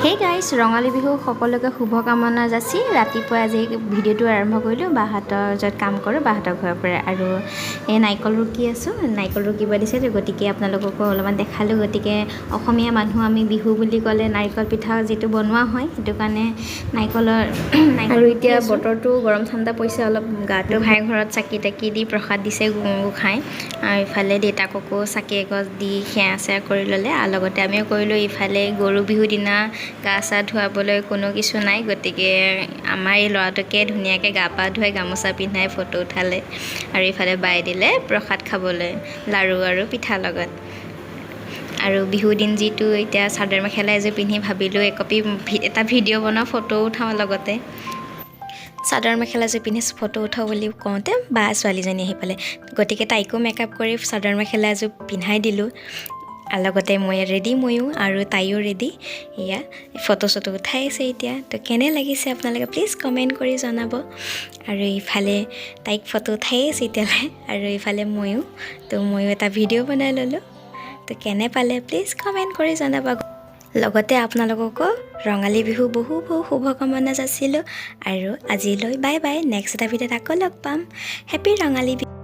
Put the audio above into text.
hey guys Rongali Bihu সকলোকে শুভকামনা যাচি ৰাতিপুৱা আজি ভিডিঅ'টো আৰম্ভ কৰিলোঁ বাহঁতৰ য'ত কাম কৰোঁ বাহঁতৰ ঘৰৰ পৰা আৰু এই নাৰিকল ৰুকি আছোঁ নাৰিকল ৰুকিব দিছে গতিকে আপোনালোককো অলপমান দেখালোঁ গতিকে অসমীয়া মানুহ আমি বিহু বুলি ক'লে নাৰিকল পিঠা যিটো বনোৱা হয় সেইটো কাৰণে নাৰিকলৰ আৰু এতিয়া বতৰটো গৰম ঠাণ্ডা পৰিছে অলপ গাটো গোঁসাই ঘৰত চাকি তাকি দি প্ৰসাদ দিছে গোঁসাই আৰু ইফালে দেউতাককো চাকি এগছ দি সেৱা চেৱা কৰি ল'লে আৰু লগতে আমিও কৰিলোঁ ইফালে গৰু বিহুৰ দিনা গা চা ধুৱাবলৈ কোনো কিছু নাই গতিকে আমাৰ এই ল'ৰাটোকে ধুনীয়াকৈ গা পা ধুৱাই গামোচা পিন্ধাই ফটো উঠালে আৰু ইফালে বাই দিলে প্ৰসাদ খাবলৈ লাড়ু আৰু পিঠা লগত আৰু বিহু দিন যিটো এতিয়া চাদৰ মেখেলা এযোৰ পিন্ধি ভাবিলোঁ এটা ভিডিঅ' বনাওঁ ফটো উঠাওঁ লগতে চাদৰ মেখেলাযোৰ পিন্ধি ফটো উঠাওঁ বুলি কওঁতে বা ছোৱালীজনী আহি পালে গতিকে তাইকো মেকআপ কৰি চাদৰ মেখেলা এযোৰ পিন্ধাই দিলোঁ আৰু লগতে ময়ো আৰু তাইও ৰেডি এয়া ফটো চটো উঠাই আছে এতিয়া তো কেনে লাগিছে আপোনালোকে প্লিজ কমেণ্ট কৰি জনাব আৰু ইফালে তাইক ফটো উঠাই আছে এতিয়ালৈ আৰু ইফালে ময়ো এটা ভিডিঅ' বনাই ল'লোঁ তো কেনে পালে প্লিজ কমেণ্ট কৰি জনাব লগতে আপোনালোককো ৰঙালী বিহু বহু শুভকামনা যাচিলোঁ আৰু আজিলৈ বাই বাই নেক্সট এটা ভিডিঅ'ত আকৌ লগ পাম হেপী ৰঙালী বিহু